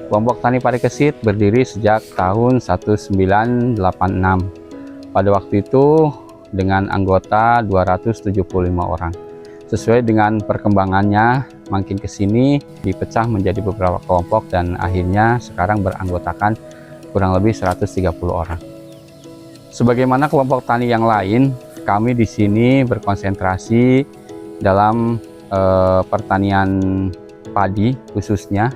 Kelompok Tani Parikesit berdiri sejak tahun 1986. Pada waktu itu dengan anggota 275 orang. Sesuai dengan perkembangannya, makin ke sini dipecah menjadi beberapa kelompok dan akhirnya sekarang beranggotakan kurang lebih 130 orang. Sebagaimana kelompok tani yang lain, kami di sini berkonsentrasi dalam pertanian padi khususnya,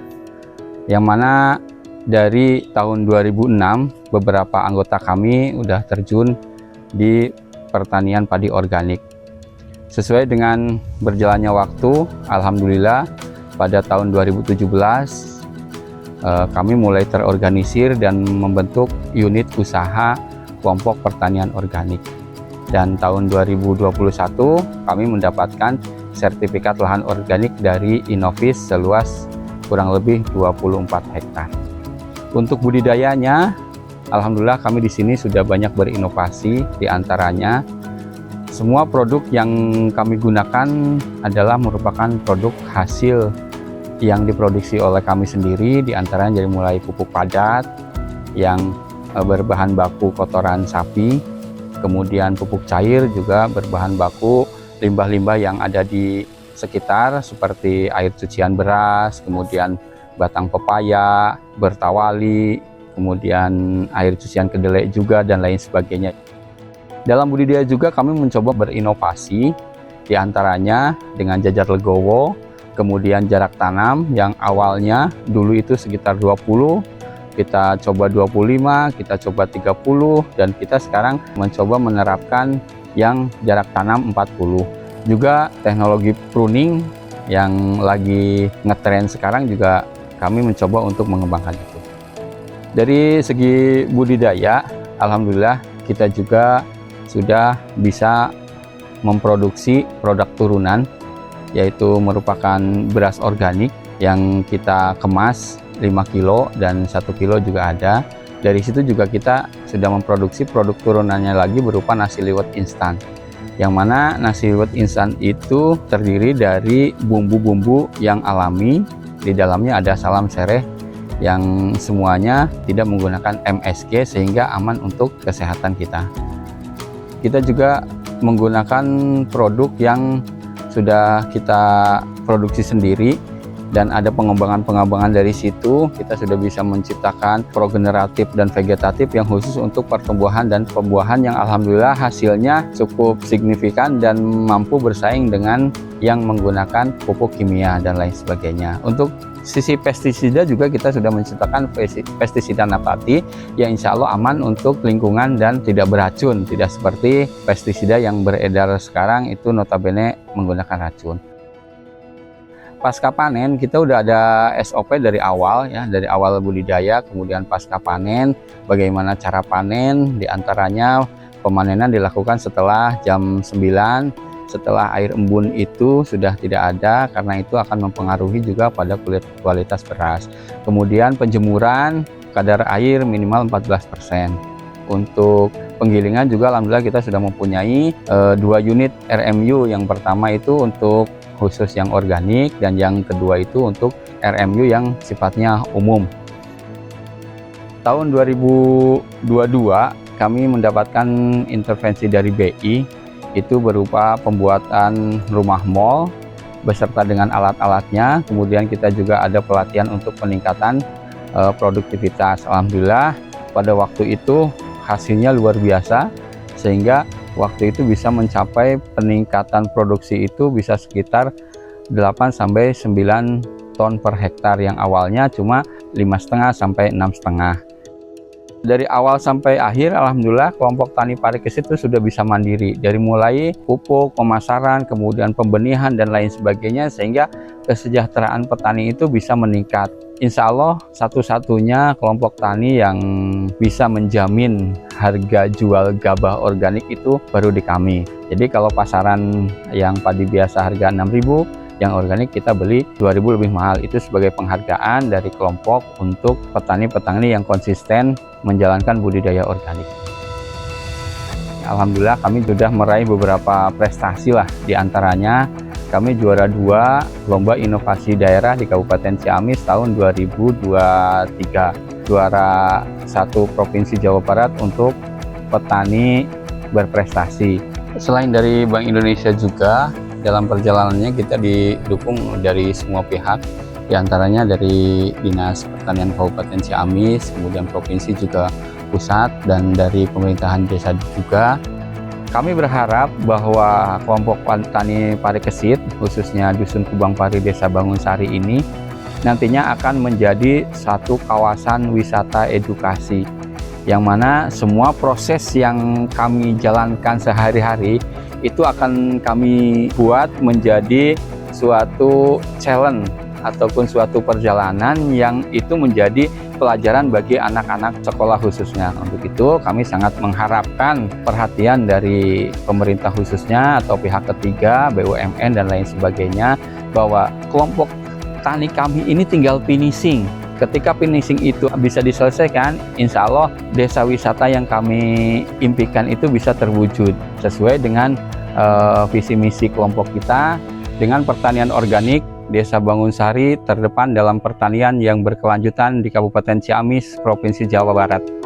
yang mana dari tahun 2006 beberapa anggota kami udah terjun di pertanian padi organik. Sesuai dengan berjalannya waktu, alhamdulillah pada tahun 2017 kami mulai terorganisir dan membentuk unit usaha kelompok pertanian organik. Dan tahun 2021 kami mendapatkan sertifikat lahan organik dari Innovis seluas kurang lebih 24 hektar. Untuk budidayanya, alhamdulillah kami di sini sudah banyak berinovasi. Di antaranya semua produk yang kami gunakan adalah merupakan produk hasil yang diproduksi oleh kami sendiri. Di antaranya dari mulai pupuk padat yang berbahan baku kotoran sapi, kemudian pupuk cair juga berbahan baku limbah-limbah yang ada di sekitar seperti air cucian beras, kemudian batang pepaya, bertawali, kemudian air cucian kedelai juga dan lain sebagainya. Dalam budidaya juga kami mencoba berinovasi, diantaranya dengan jajar legowo, kemudian jarak tanam yang awalnya dulu itu sekitar 20, kita coba 25, kita coba 30, dan kita sekarang mencoba menerapkan yang jarak tanam 40. Juga teknologi pruning yang lagi ngetren sekarang juga kami mencoba untuk mengembangkan itu. Dari segi budidaya, alhamdulillah kita juga sudah bisa memproduksi produk turunan, yaitu merupakan beras organik yang kita kemas 5 kilo dan 1 kilo juga ada. Dari situ juga kita sudah memproduksi produk turunannya lagi berupa nasi liwet instan, yang mana nasi liwet instan itu terdiri dari bumbu-bumbu yang alami. Di dalamnya ada salam sereh yang semuanya tidak menggunakan MSG sehingga aman untuk kesehatan kita. Kita juga menggunakan produk yang sudah kita produksi sendiri dan ada pengembangan-pengembangan dari situ. Kita sudah bisa menciptakan progeneratif dan vegetatif yang khusus untuk pertumbuhan dan pembuahan yang alhamdulillah hasilnya cukup signifikan dan mampu bersaing dengan yang menggunakan pupuk kimia dan lain sebagainya. Untuk sisi pestisida juga kita sudah menciptakan pestisida nabati yang insya Allah aman untuk lingkungan dan tidak beracun, tidak seperti pestisida yang beredar sekarang itu notabene menggunakan racun. Pasca panen kita udah ada SOP dari awal ya, dari awal budidaya, kemudian pasca panen, bagaimana cara panen, diantaranya pemanenan dilakukan setelah jam 9, setelah air embun itu sudah tidak ada karena itu akan mempengaruhi juga pada kualitas beras. Kemudian penjemuran kadar air minimal 14%. Untuk penggilingan juga alhamdulillah kita sudah mempunyai 2 unit RMU, yang pertama itu untuk khusus yang organik dan yang kedua itu untuk RMU yang sifatnya umum. Tahun 2022 kami mendapatkan intervensi dari BI, itu berupa pembuatan rumah mall beserta dengan alat-alatnya. Kemudian kita juga ada pelatihan untuk peningkatan produktivitas. Alhamdulillah pada waktu itu hasilnya luar biasa, sehingga waktu itu bisa mencapai peningkatan produksi itu bisa sekitar 8-9 ton per hektar yang awalnya cuma 5,5 sampai 6,5. Dari awal sampai akhir alhamdulillah kelompok tani Parikesit itu sudah bisa mandiri dari mulai pupuk, pemasaran, kemudian pembenihan dan lain sebagainya, sehingga kesejahteraan petani itu bisa meningkat. Insya Allah satu-satunya kelompok tani yang bisa menjamin harga jual gabah organik itu baru di kami. Jadi kalau pasaran yang padi biasa harga 6.000, yang organik kita beli 2.000 lebih mahal. Itu sebagai penghargaan dari kelompok untuk petani-petani yang konsisten menjalankan budidaya organik. Alhamdulillah kami sudah meraih beberapa prestasi lah, diantaranya kami juara 2 Lomba Inovasi Daerah di Kabupaten Ciamis tahun 2023. Juara 1 Provinsi Jawa Barat untuk petani berprestasi. Selain dari Bank Indonesia juga, dalam perjalanannya kita didukung dari semua pihak, diantaranya dari Dinas Pertanian Kabupaten Ciamis, kemudian Provinsi juga pusat, dan dari pemerintahan desa juga. Kami berharap bahwa kelompok petani pari kesit, khususnya Dusun Kubang Pari Desa Bangunsari ini, nantinya akan menjadi satu kawasan wisata edukasi, yang mana semua proses yang kami jalankan sehari-hari itu akan kami buat menjadi suatu challenge ataupun suatu perjalanan yang itu menjadi pelajaran bagi anak-anak sekolah khususnya. Untuk itu kami sangat mengharapkan perhatian dari pemerintah khususnya atau pihak ketiga, BUMN dan lain sebagainya, bahwa kelompok tani kami ini tinggal finishing. Ketika finishing itu bisa diselesaikan, insya Allah desa wisata yang kami impikan itu bisa terwujud sesuai dengan visi misi kelompok kita dengan pertanian organik. Desa Bangunsari terdepan dalam pertanian yang berkelanjutan di Kabupaten Ciamis, Provinsi Jawa Barat.